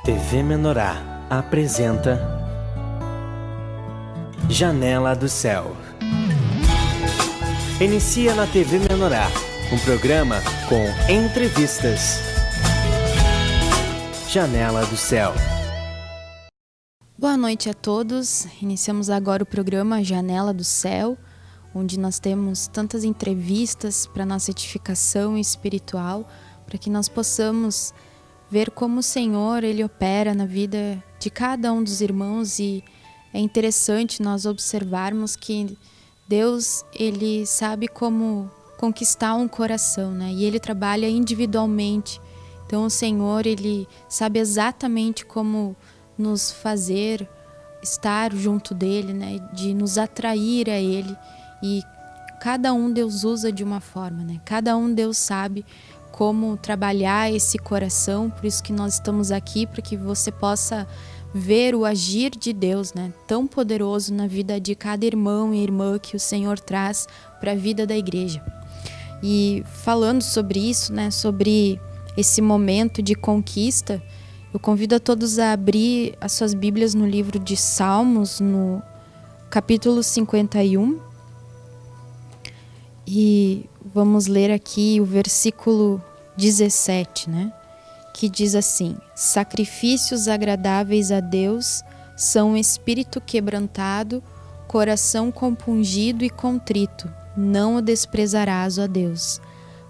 TV Menorá apresenta Janela do Céu. Inicia na TV Menorá um programa com entrevistas. Janela do Céu. Boa noite a todos. Iniciamos agora o programa Janela do Céu, onde nós temos tantas entrevistas para nossa edificação espiritual, para que nós possamos ver como o Senhor ele opera na vida de cada um dos irmãos. E é interessante nós observarmos que Deus ele sabe como conquistar um coração, né? E ele trabalha individualmente. Então o Senhor ele sabe exatamente como nos fazer estar junto dele, né? De nos atrair a ele. E cada um Deus usa de uma forma, né? Cada um Deus sabe como trabalhar esse coração. Por isso que nós estamos aqui, para que você possa ver o agir de Deus, né? Tão poderoso na vida de cada irmão e irmã que o Senhor traz para a vida da igreja. E falando sobre isso, né? Sobre esse momento de conquista, eu convido a todos a abrir as suas Bíblias no livro de Salmos, no capítulo 51. E vamos ler aqui o versículo 17, né? Que diz assim: sacrifícios agradáveis a Deus são espírito quebrantado, coração compungido e contrito, não o desprezarás, ó Deus.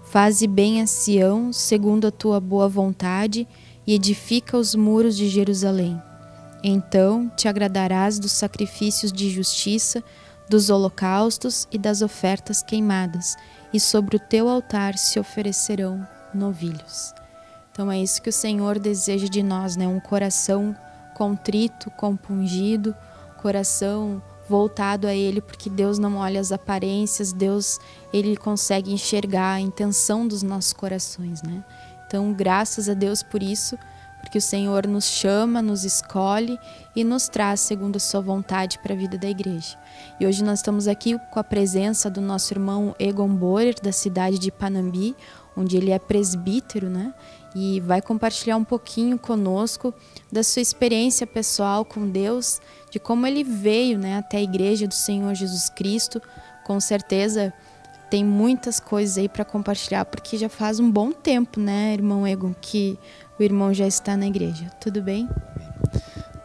Faze bem a Sião, segundo a tua boa vontade, e edifica os muros de Jerusalém. Então te agradarás dos sacrifícios de justiça, dos holocaustos e das ofertas queimadas, e sobre o teu altar se oferecerão novilhos. Então é isso que o Senhor deseja de nós, né? Um coração contrito, compungido, coração voltado a Ele, porque Deus não olha as aparências, Deus Ele consegue enxergar a intenção dos nossos corações, né? Então graças a Deus por isso, porque o Senhor nos chama, nos escolhe e nos traz segundo a sua vontade para a vida da igreja. E hoje nós estamos aqui com a presença do nosso irmão Egon Borer, da cidade de Panambi, onde ele é presbítero, né? E vai compartilhar um pouquinho conosco da sua experiência pessoal com Deus, de como ele veio, né, até a igreja do Senhor Jesus Cristo. Com certeza tem muitas coisas aí para compartilhar, porque já faz um bom tempo, né, irmão Egon, que o irmão já está na igreja. Tudo bem?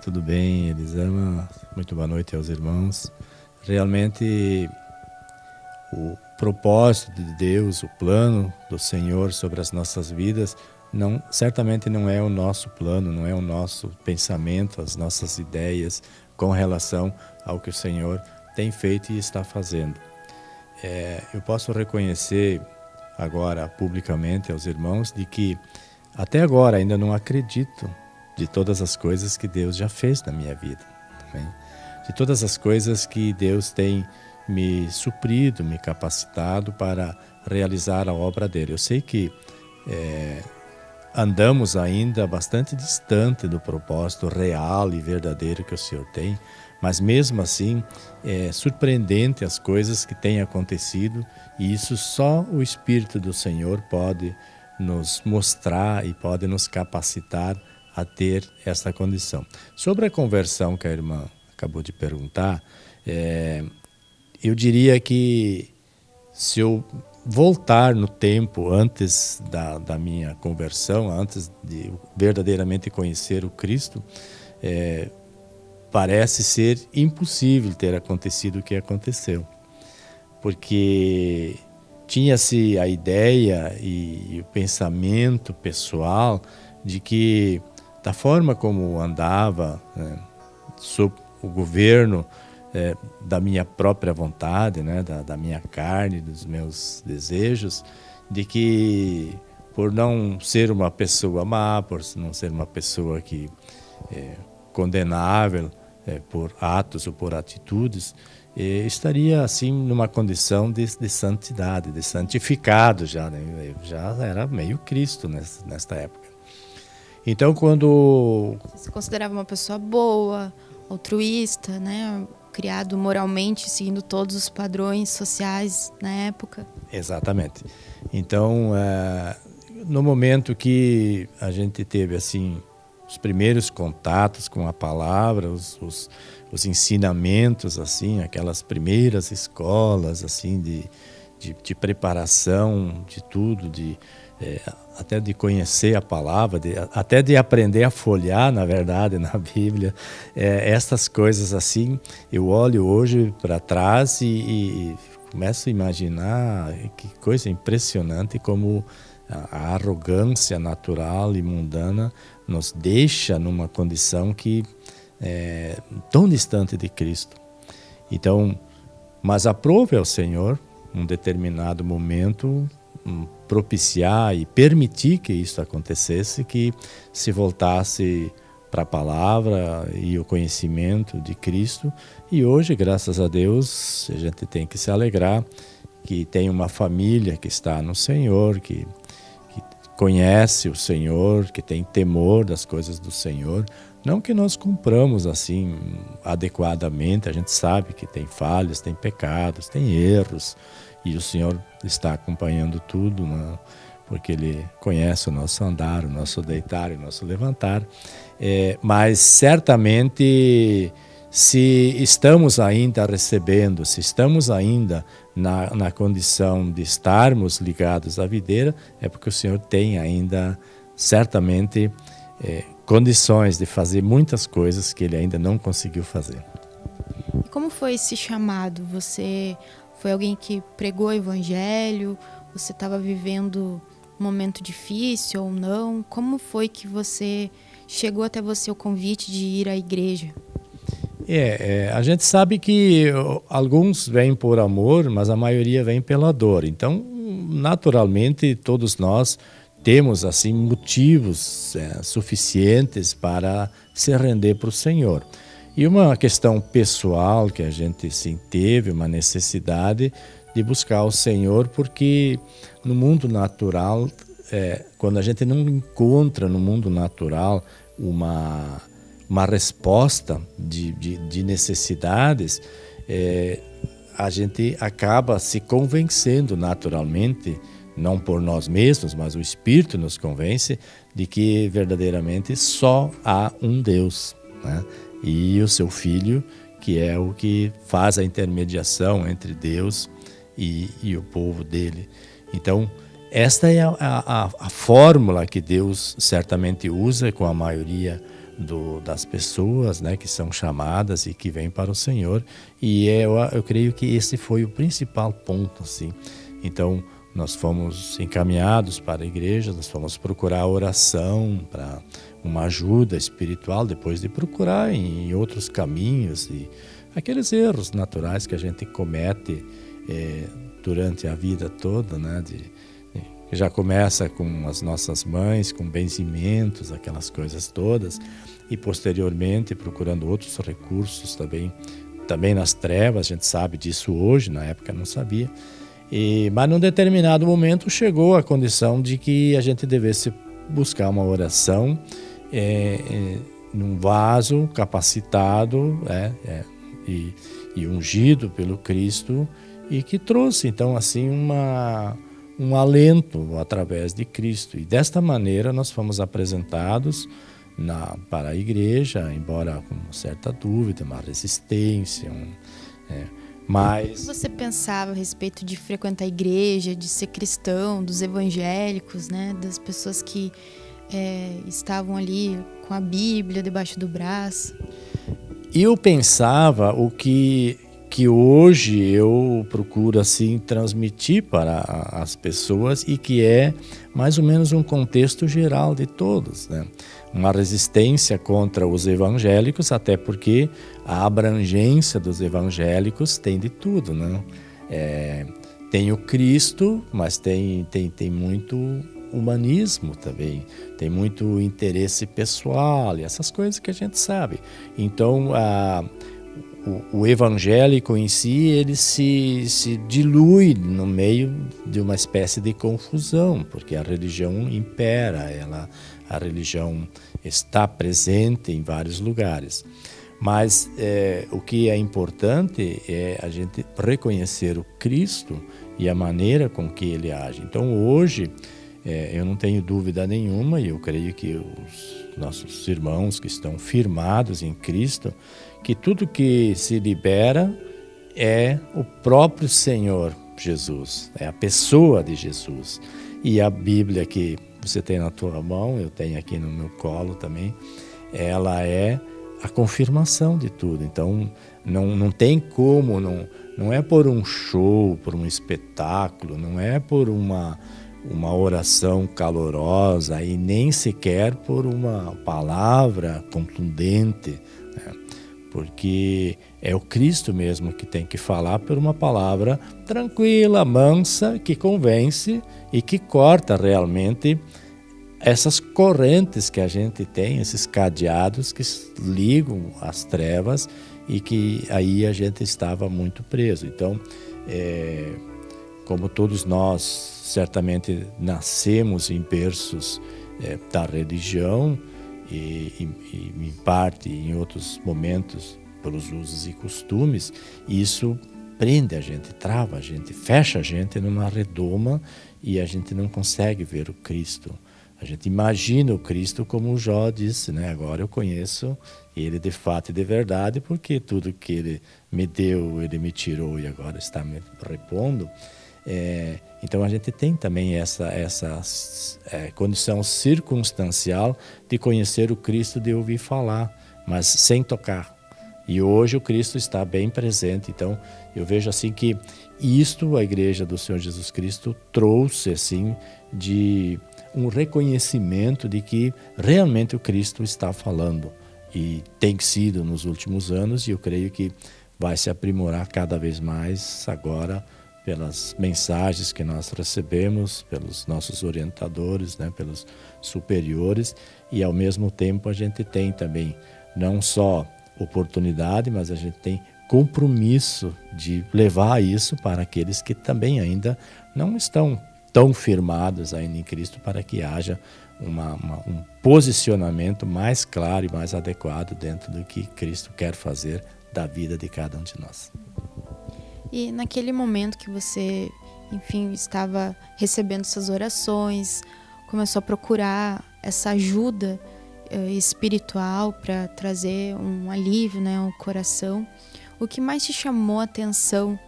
Tudo bem, Elisama. Muito boa noite aos irmãos. Realmente, o propósito de Deus, o plano do Senhor sobre as nossas vidas, certamente não é o nosso plano, não é o nosso pensamento, as nossas ideias com relação ao que o Senhor tem feito e está fazendo. Eu posso reconhecer agora publicamente aos irmãos de que até agora ainda não acredito de todas as coisas que Deus já fez na minha vida, né? De todas as coisas que Deus tem me suprido, me capacitado para realizar a obra dele. Eu sei que andamos ainda bastante distante do propósito real e verdadeiro que o Senhor tem, mas mesmo assim é surpreendente as coisas que têm acontecido, e isso só o Espírito do Senhor pode nos mostrar e pode nos capacitar a ter essa condição. Sobre a conversão que a irmã acabou de perguntar, eu diria que se eu voltar no tempo antes da minha conversão, antes de verdadeiramente conhecer o Cristo, parece ser impossível ter acontecido o que aconteceu. Porque tinha-se a ideia e o pensamento pessoal de que, da forma como andava, né, sob o governo da minha própria vontade, né, da minha carne, dos meus desejos, de que por não ser uma pessoa má, por não ser uma pessoa que condenável por atos ou por atitudes, estaria assim numa condição de santidade, de santificado já, né? Eu já era meio Cristo nesta época. Então, quando Você se considerava uma pessoa boa, altruísta, né? Criado moralmente, seguindo todos os padrões sociais na época. Exatamente. Então, no momento que a gente teve assim os primeiros contatos com a palavra, os ensinamentos, assim, aquelas primeiras escolas assim de preparação de tudo, até de conhecer a palavra, até de aprender a folhear, na verdade, na Bíblia. Essas coisas assim, eu olho hoje para trás e começo a imaginar que coisa impressionante como a arrogância natural e mundana nos deixa numa condição que é tão distante de Cristo. Então, mas aprove ao Senhor, um determinado momento, propiciar e permitir que isso acontecesse, que se voltasse para a palavra e o conhecimento de Cristo. E hoje, graças a Deus, a gente tem que se alegrar que tem uma família que está no Senhor, que conhece o Senhor, que tem temor das coisas do Senhor. Não que nós cumpramos assim adequadamente, a gente sabe que tem falhas, tem pecados, tem erros, e o Senhor está acompanhando tudo, né? Porque Ele conhece o nosso andar, o nosso deitar e o nosso levantar. Mas certamente, se estamos ainda recebendo, se estamos ainda na condição de estarmos ligados à videira, é porque o Senhor tem ainda, certamente, condições de fazer muitas coisas que Ele ainda não conseguiu fazer. E como foi esse chamado? Você foi alguém que pregou o Evangelho? Você estava vivendo um momento difícil ou não? Como foi que chegou até você o convite de ir à igreja? A gente sabe que alguns vêm por amor, mas a maioria vem pela dor. Então, naturalmente, todos nós temos assim motivos suficientes para se render para o Senhor. E uma questão pessoal que a gente sim teve, uma necessidade de buscar o Senhor, porque no mundo natural, quando a gente não encontra no mundo natural uma resposta de necessidades, a gente acaba se convencendo naturalmente, não por nós mesmos, mas o Espírito nos convence de que verdadeiramente só há um Deus, né? E o seu Filho, que é o que faz a intermediação entre Deus e o povo dele. Então, esta é a fórmula que Deus certamente usa com a maioria das pessoas, né, que são chamadas e que vêm para o Senhor. E eu creio que esse foi o principal ponto, assim. Então, nós fomos encaminhados para a igreja, nós fomos procurar oração para uma ajuda espiritual, depois de procurar em outros caminhos e aqueles erros naturais que a gente comete durante a vida toda, né? Que já começa com as nossas mães, com benzimentos, aquelas coisas todas, e posteriormente procurando outros recursos também nas trevas. A gente sabe disso hoje, na época não sabia. Mas num determinado momento chegou a condição de que a gente devesse buscar uma oração num vaso capacitado e ungido pelo Cristo, e que trouxe então assim um alento através de Cristo. E desta maneira nós fomos apresentados para a igreja, embora com uma certa dúvida, uma resistência, mas... O que você pensava a respeito de frequentar a igreja, de ser cristão, dos evangélicos, né? Das pessoas que estavam ali com a Bíblia debaixo do braço? Eu pensava o que hoje eu procuro assim transmitir para as pessoas, e que é mais ou menos um contexto geral de todos, né? Uma resistência contra os evangélicos, até porque a abrangência dos evangélicos tem de tudo, né? Tem o Cristo, mas tem muito humanismo também, tem muito interesse pessoal e essas coisas que a gente sabe. Então, o evangélico em si, ele se dilui no meio de uma espécie de confusão, porque a religião impera, a religião está presente em vários lugares. Mas o que é importante é a gente reconhecer o Cristo e a maneira com que Ele age. Então hoje, eu não tenho dúvida nenhuma, e eu creio que nossos irmãos que estão firmados em Cristo, que tudo que se libera é o próprio Senhor Jesus, é a pessoa de Jesus. E a Bíblia que você tem na tua mão, eu tenho aqui no meu colo também, ela é a confirmação de tudo. Então não tem como, não é por um show, por um espetáculo, não é por uma oração calorosa e nem sequer por uma palavra contundente, né? Porque é o Cristo mesmo que tem que falar por uma palavra tranquila, mansa, que convence e que corta realmente essas correntes que a gente tem, esses cadeados que ligam as trevas e que aí a gente estava muito preso. Então, como todos nós certamente nascemos em berços da religião e em parte, em outros momentos, pelos usos e costumes, isso prende a gente, trava a gente, fecha a gente numa redoma e a gente não consegue ver o Cristo. A gente imagina o Cristo como o Jó disse, né? Agora eu conheço ele de fato e de verdade, porque tudo que ele me deu, ele me tirou e agora está me repondo. Então a gente tem também essa condição circunstancial de conhecer o Cristo, de ouvir falar, mas sem tocar. E hoje o Cristo está bem presente. Então eu vejo assim que isto a Igreja do Senhor Jesus Cristo trouxe assim de um reconhecimento de que realmente o Cristo está falando e tem sido nos últimos anos, e eu creio que vai se aprimorar cada vez mais agora pelas mensagens que nós recebemos, pelos nossos orientadores, né, pelos superiores, e ao mesmo tempo a gente tem também não só oportunidade, mas a gente tem compromisso de levar isso para aqueles que também ainda não estão tão firmados ainda em Cristo, para que haja um posicionamento mais claro e mais adequado dentro do que Cristo quer fazer da vida de cada um de nós. E naquele momento que você, enfim, estava recebendo essas orações, começou a procurar essa ajuda espiritual para trazer um alívio, né, ao coração, o que mais te chamou a atenção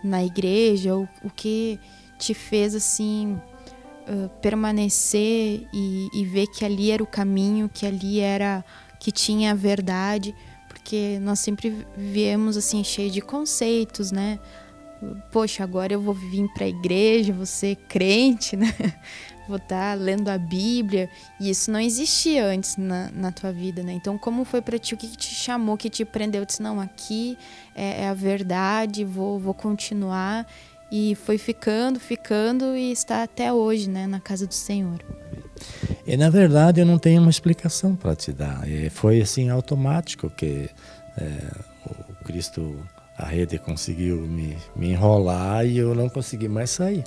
na igreja, o que te fez assim permanecer e ver que ali era o caminho, que ali era, que tinha a verdade? Porque nós sempre viemos assim cheio de conceitos, né? Poxa, agora eu vou vir para a igreja, vou ser crente, né? Vou estar lendo a Bíblia, e isso não existia antes na tua vida, né? Então, como foi para ti? O que te chamou, que te prendeu? Disse, não, aqui é a verdade, vou continuar. E foi ficando e está até hoje, né, na casa do Senhor. E na verdade eu não tenho uma explicação para te dar. Foi assim automático que o Cristo, a rede conseguiu me enrolar e eu não consegui mais sair.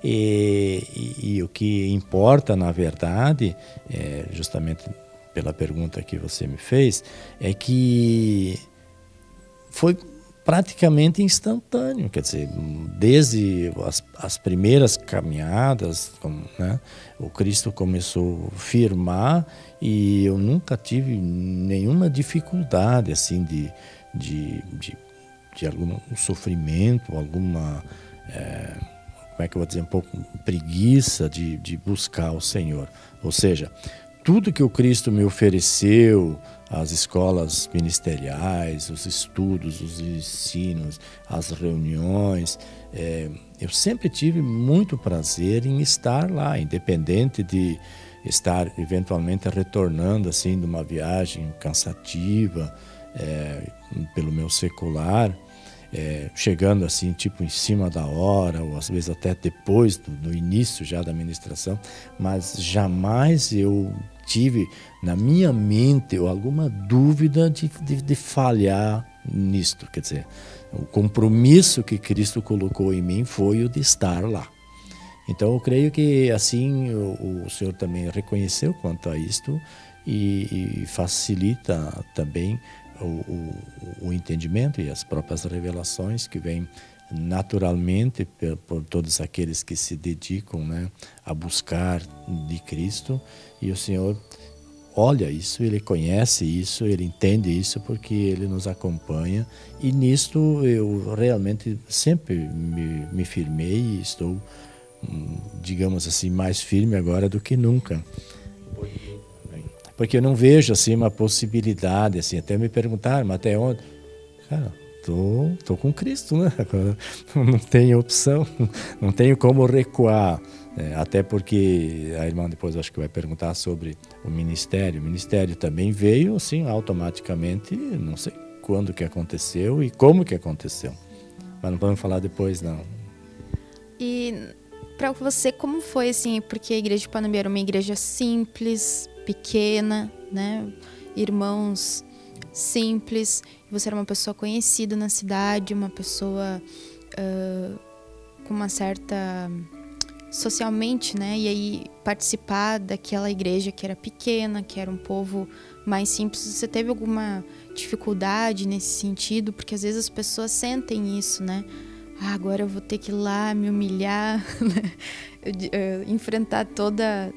E o que importa na verdade, justamente pela pergunta que você me fez, é que foi praticamente instantâneo, quer dizer, desde as primeiras caminhadas, né, o Cristo começou a firmar e eu nunca tive nenhuma dificuldade assim de algum sofrimento, alguma, como é que eu vou dizer, um pouco preguiça de buscar o Senhor. Ou seja, tudo que o Cristo me ofereceu, as escolas ministeriais, os estudos, os ensinos, as reuniões, eu sempre tive muito prazer em estar lá, independente de estar eventualmente retornando assim de uma viagem cansativa, pelo meu secular, chegando assim tipo em cima da hora, ou às vezes até depois do início já da ministração, mas jamais eu tive na minha mente alguma dúvida de falhar nisto. Quer dizer, o compromisso que Cristo colocou em mim foi o de estar lá. Então eu creio que assim o Senhor também reconheceu quanto a isto e facilita também o entendimento e as próprias revelações que vêm naturalmente por todos aqueles que se dedicam, né, a buscar de Cristo. E o Senhor olha isso, ele conhece isso, ele entende isso, porque ele nos acompanha. E nisto eu realmente sempre me firmei e estou, digamos assim, mais firme agora do que nunca. Porque eu não vejo assim uma possibilidade, assim, até me perguntaram, mas até onde? Cara, tô com Cristo, né? Agora não tenho opção, não tenho como recuar. Até porque a irmã depois acho que vai perguntar sobre o ministério. O ministério também veio assim automaticamente, não sei quando que aconteceu e como que aconteceu. Mas não vamos falar depois, não. E para você, como foi assim? Porque a igreja de Panambi era uma igreja simples, pequena, né? Irmãos simples. Você era uma pessoa conhecida na cidade, uma pessoa com uma certa socialmente, né? E aí participar daquela igreja que era pequena, que era um povo mais simples. Você teve alguma dificuldade nesse sentido? Porque às vezes as pessoas sentem isso, né? Agora eu vou ter que ir lá me humilhar, né? Enfrentar toda...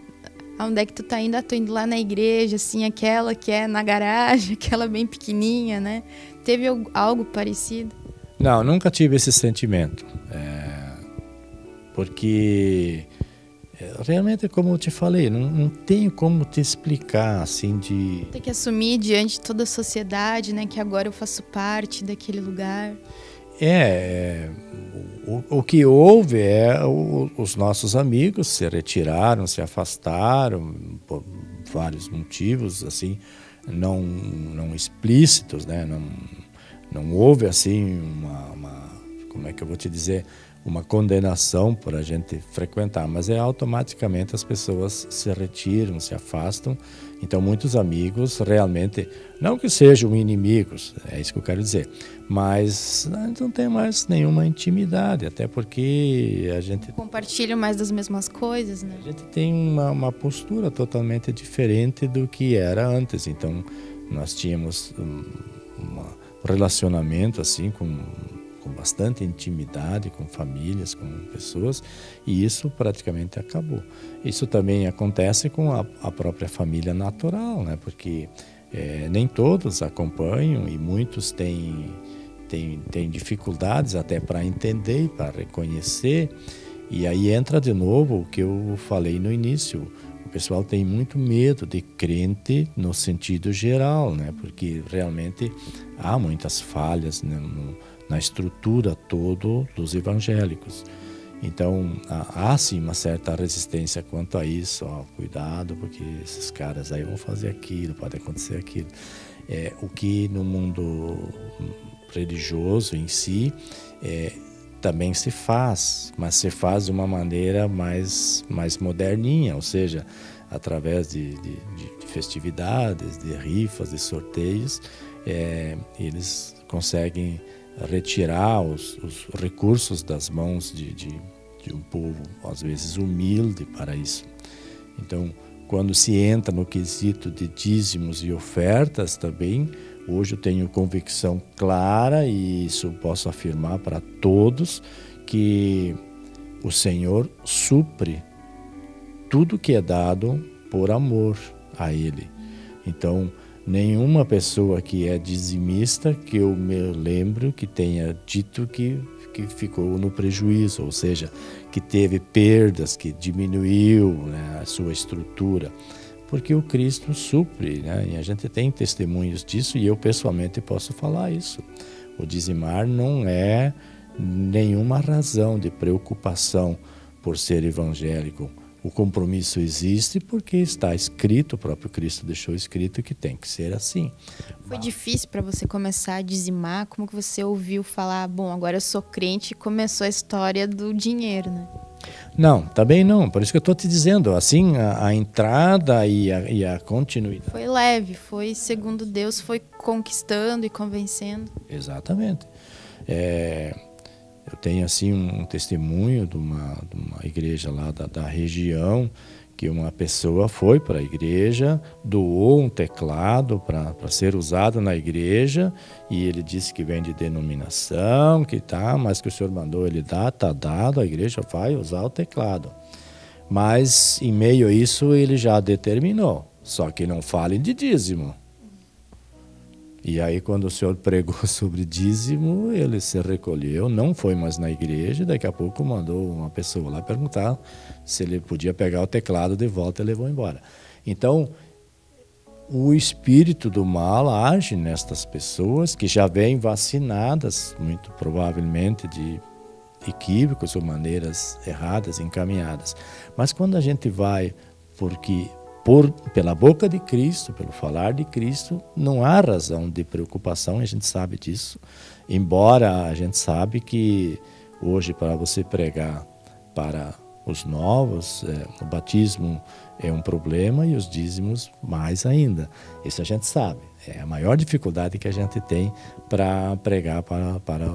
Onde é que tu tá indo? Tô indo lá na igreja, assim, aquela que é na garagem, aquela bem pequenininha, né? Teve algo parecido? Não, nunca tive esse sentimento. Porque realmente, como eu te falei, não tenho como te explicar, assim, de... Tem que assumir diante de toda a sociedade, né? Que agora eu faço parte daquele lugar. O que houve os nossos amigos se retiraram, se afastaram por vários motivos, assim, não explícitos, né? Não houve assim como é que eu vou te dizer, uma condenação por a gente frequentar, mas automaticamente as pessoas se retiram, se afastam. Então muitos amigos realmente, não que sejam inimigos, é isso que eu quero dizer, mas não tem mais nenhuma intimidade, até porque a gente... Compartilham mais das mesmas coisas, né? A gente tem uma postura totalmente diferente do que era antes. Então nós tínhamos um relacionamento assim com bastante intimidade com famílias, com pessoas, e isso praticamente acabou. Isso também acontece com a própria família natural, né? Porque nem todos acompanham e muitos têm dificuldades até para entender, para reconhecer, e aí entra de novo o que eu falei no início. O pessoal tem muito medo de crente no sentido geral, né? Porque realmente há muitas falhas, né, na estrutura toda dos evangélicos. Então, há sim uma certa resistência quanto a isso. Cuidado, porque esses caras aí vão fazer aquilo, pode acontecer aquilo. O que no mundo religioso em si também se faz, mas se faz de uma maneira mais moderninha, ou seja, através de festividades, de rifas, de sorteios, eles conseguem retirar os recursos das mãos de um povo, às vezes humilde para isso. Então, quando se entra no quesito de dízimos e ofertas também, hoje eu tenho convicção clara, e isso posso afirmar para todos, que o Senhor supre tudo que é dado por amor a Ele. Então, nenhuma pessoa que é dizimista, que eu me lembro, que tenha dito que ficou no prejuízo, ou seja, que teve perdas, que diminuiu, né, a sua estrutura, porque o Cristo supre, né, e a gente tem testemunhos disso, e eu pessoalmente posso falar isso. O dizimar não é nenhuma razão de preocupação por ser evangélico. O compromisso existe porque está escrito, o próprio Cristo deixou escrito que tem que ser assim. Foi difícil para você começar a dizimar? Como que você ouviu falar, bom, agora eu sou crente, e começou a história do dinheiro, né? Não, também não. Por isso que eu estou te dizendo, assim, a entrada e a continuidade. Foi leve, foi segundo Deus, foi conquistando e convencendo. Exatamente. Eu tenho assim um testemunho de uma igreja lá da região, que uma pessoa foi para a igreja, doou um teclado para ser usado na igreja, e ele disse que vem de denominação, que tá, mas que o senhor mandou ele dar, tá dado, a igreja vai usar o teclado. Mas em meio a isso ele já determinou, só que não falem de dízimo. E aí, quando o senhor pregou sobre dízimo, ele se recolheu, não foi mais na igreja, e daqui a pouco mandou uma pessoa lá perguntar se ele podia pegar o teclado de volta e levou embora. Então, o espírito do mal age nestas pessoas que já vêm vacinadas, muito provavelmente de equívocos ou maneiras erradas, encaminhadas. Mas quando a gente vai, pela boca de Cristo, pelo falar de Cristo, não há razão de preocupação, e a gente sabe disso, embora a gente sabe que hoje, para você pregar para os novos, o batismo é um problema e os dízimos mais ainda. Isso a gente sabe. É a maior dificuldade que a gente tem para pregar para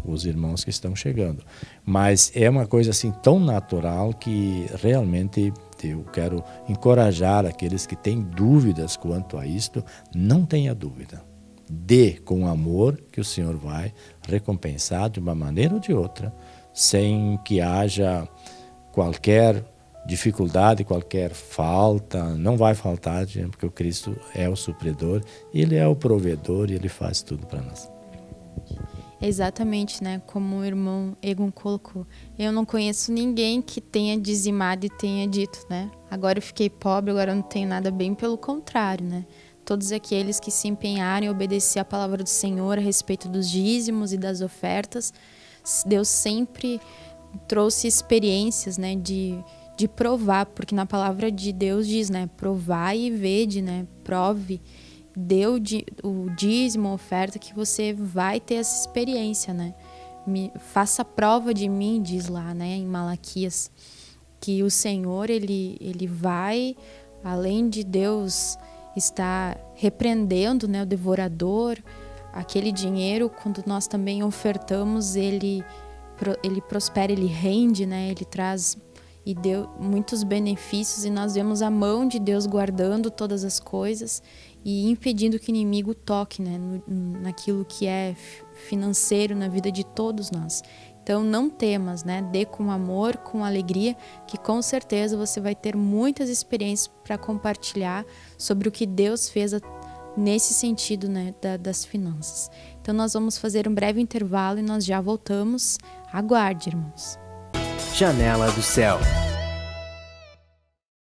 os irmãos que estão chegando. Mas é uma coisa assim tão natural que realmente eu quero encorajar aqueles que têm dúvidas quanto a isto, não tenha dúvida. Dê com amor que o Senhor vai recompensar de uma maneira ou de outra, sem que haja qualquer dificuldade, qualquer falta, não vai faltar, porque o Cristo é o supridor, Ele é o provedor e Ele faz tudo para nós. Exatamente, né? Como o irmão Egon colocou. Eu não conheço ninguém que tenha dizimado e tenha dito, né? Agora eu fiquei pobre, agora eu não tenho nada, bem pelo contrário, né? Todos aqueles que se empenharem em obedecer a palavra do Senhor a respeito dos dízimos e das ofertas, Deus sempre trouxe experiências, né? De provar, porque na palavra de Deus diz, né? Provai e vede, né? Prove. Deu o dízimo, a oferta, que você vai ter essa experiência, né? Faça prova de mim, diz lá, né, em Malaquias, que o Senhor, ele vai, além de Deus estar repreendendo, né, o devorador, aquele dinheiro, quando nós também ofertamos, ele prospera, ele rende, né, ele traz e deu muitos benefícios, e nós vemos a mão de Deus guardando todas as coisas e impedindo que o inimigo toque, né, naquilo que é financeiro na vida de todos nós. Então não temas, né? Dê com amor, com alegria, que com certeza você vai ter muitas experiências para compartilhar sobre o que Deus fez nesse sentido, né, das finanças. Então nós vamos fazer um breve intervalo e nós já voltamos. Aguarde, irmãos. Janela do Céu.